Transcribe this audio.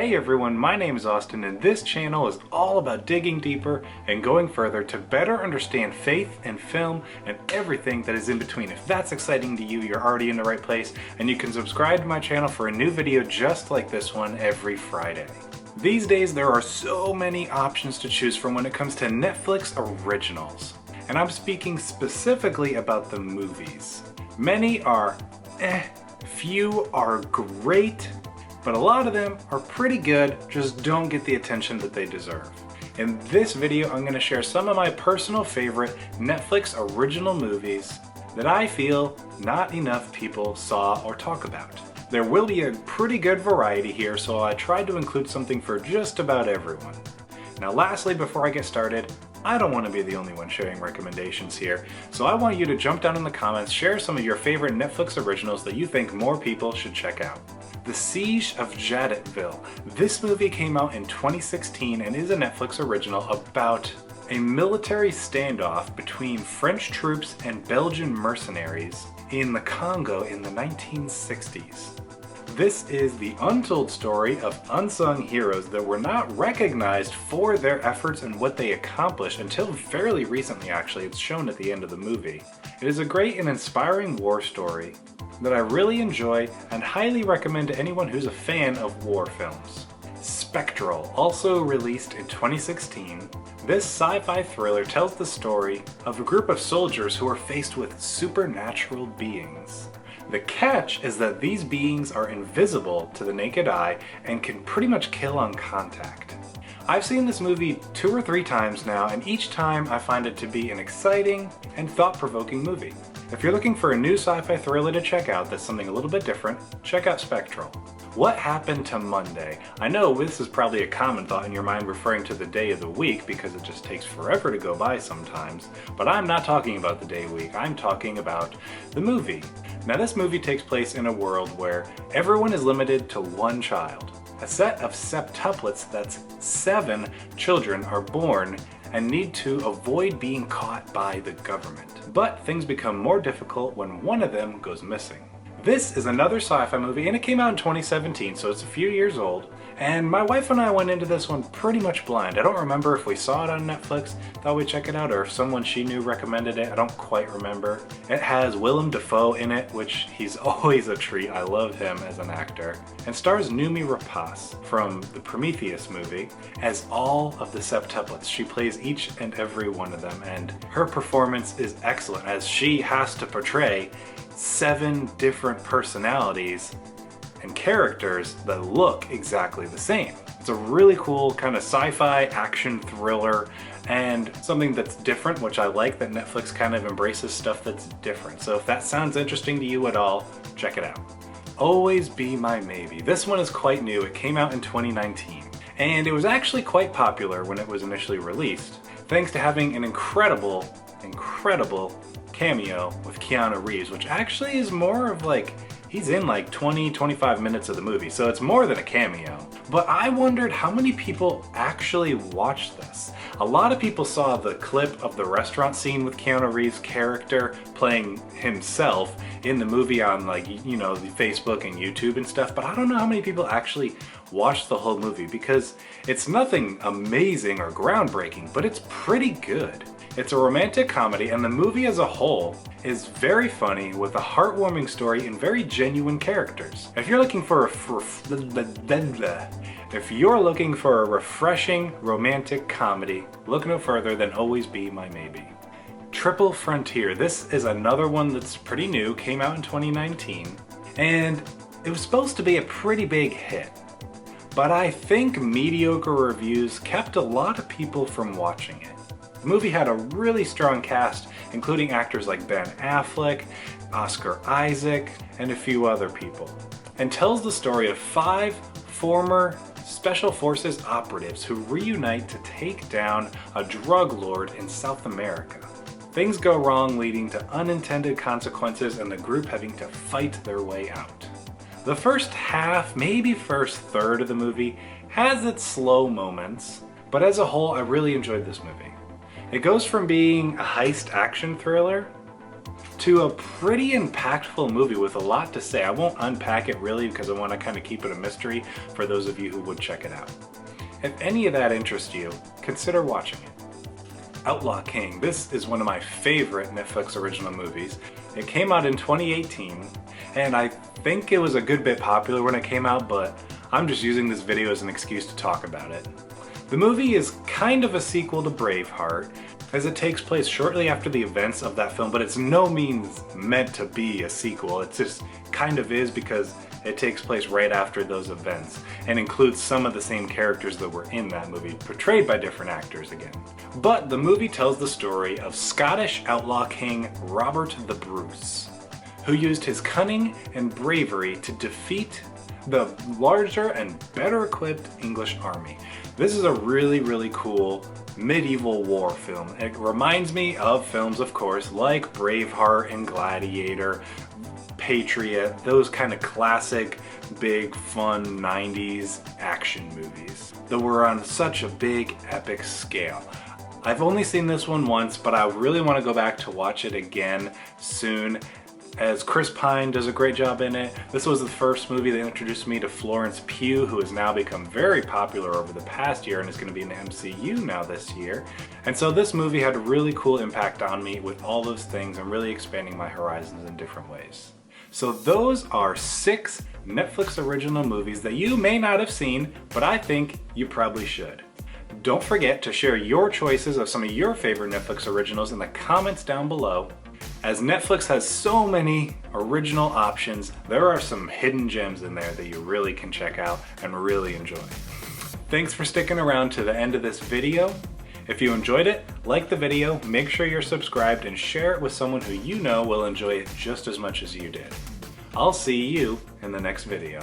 Hey everyone, my name is Austin and this channel is all about digging deeper and going further to better understand faith and film and everything that is in between. If that's exciting to you, you're already in the right place, and you can subscribe to my channel for a new video just like this one every Friday. These days there are so many options to choose from when it comes to Netflix originals. And I'm speaking specifically about the movies. Many are few are great, but a lot of them are pretty good, just don't get the attention that they deserve. In this video, I'm going to share some of my personal favorite Netflix original movies that I feel not enough people saw or talk about. There will be a pretty good variety here, so I tried to include something for just about everyone. Now lastly, before I get started, I don't want to be the only one sharing recommendations here, so I want you to jump down in the comments, share some of your favorite Netflix originals that you think more people should check out. The Siege of Jadotville. This movie came out in 2016 and is a Netflix original about a military standoff between French troops and Belgian mercenaries in the Congo in the 1960s. This is the untold story of unsung heroes that were not recognized for their efforts and what they accomplished until fairly recently, actually. It's shown at the end of the movie. It is a great and inspiring war story that I really enjoy and highly recommend to anyone who's a fan of war films. Spectral, also released in 2016, this sci-fi thriller tells the story of a group of soldiers who are faced with supernatural beings. The catch is that these beings are invisible to the naked eye and can pretty much kill on contact. I've seen this movie 2 or 3 times now, and each time I find it to be an exciting and thought-provoking movie. If you're looking for a new sci-fi thriller to check out that's something a little bit different, check out Spectral. What happened to Monday? I know this is probably a common thought in your mind referring to the day of the week because it just takes forever to go by sometimes, but I'm not talking about the day of the week, I'm talking about the movie. Now this movie takes place in a world where everyone is limited to one child. A set of septuplets, that's 7 children, are born and need to avoid being caught by the government. But things become more difficult when one of them goes missing. This is another sci-fi movie, and it came out in 2017, so it's a few years old. And my wife and I went into this one pretty much blind. I don't remember if we saw it on Netflix, thought we'd check it out, or if someone she knew recommended it. I don't quite remember. It has Willem Dafoe in it, which he's always a treat. I love him as an actor. And stars Noomi Rapace from the Prometheus movie as all of the septuplets. She plays each and every one of them, and her performance is excellent as she has to portray 7 different personalities and characters that look exactly the same. It's a really cool kind of sci-fi action thriller and something that's different, which I like that Netflix kind of embraces stuff that's different. So if that sounds interesting to you at all, check it out. Always Be My Maybe. This one is quite new. It came out in 2019 and it was actually quite popular when it was initially released, thanks to having an incredible cameo with Keanu Reeves, which actually is more of like, he's in like 20-25 minutes of the movie, so it's more than a cameo. But I wondered how many people actually watched this. A lot of people saw the clip of the restaurant scene with Keanu Reeves' character playing himself in the movie on, like, you know, the Facebook and YouTube and stuff, but I don't know how many people actually watched the whole movie because it's nothing amazing or groundbreaking, but it's pretty good. It's a romantic comedy, and the movie as a whole is very funny with a heartwarming story and very genuine characters. If you're looking for a refreshing romantic comedy, look no further than Always Be My Maybe. Triple Frontier. This is another one that's pretty new, came out in 2019, and it was supposed to be a pretty big hit. But I think mediocre reviews kept a lot of people from watching it. The movie had a really strong cast, including actors like Ben Affleck, Oscar Isaac, and a few other people, and tells the story of 5 former Special Forces operatives who reunite to take down a drug lord in South America. Things go wrong, leading to unintended consequences and the group having to fight their way out. The first half, maybe first third of the movie, has its slow moments, but as a whole I really enjoyed this movie. It goes from being a heist action thriller to a pretty impactful movie with a lot to say. I won't unpack it really because I want to kind of keep it a mystery for those of you who would check it out. If any of that interests you, consider watching it. Outlaw King. This is one of my favorite Netflix original movies. It came out in 2018, and I think it was a good bit popular when it came out, but I'm just using this video as an excuse to talk about it. The movie is kind of a sequel to Braveheart, as it takes place shortly after the events of that film, but it's no means meant to be a sequel. It just kind of is because it takes place right after those events and includes some of the same characters that were in that movie, portrayed by different actors again. But the movie tells the story of Scottish outlaw king Robert the Bruce, who used his cunning and bravery to defeat the larger and better equipped English army. This is a really, really cool medieval war film. It reminds me of films, of course, like Braveheart and Gladiator, Patriot, those kind of classic, big, fun 90s action movies that were on such a big, epic scale. I've only seen this one once, but I really want to go back to watch it again soon, as Chris Pine does a great job in it. This was the first movie that introduced me to Florence Pugh, who has now become very popular over the past year and is going to be in the MCU now this year. And so this movie had a really cool impact on me with all those things and really expanding my horizons in different ways. So those are 6 Netflix original movies that you may not have seen, but I think you probably should. Don't forget to share your choices of some of your favorite Netflix originals in the comments down below. As Netflix has so many original options, there are some hidden gems in there that you really can check out and really enjoy. Thanks for sticking around to the end of this video. If you enjoyed it, like the video, make sure you're subscribed, and share it with someone who you know will enjoy it just as much as you did. I'll see you in the next video.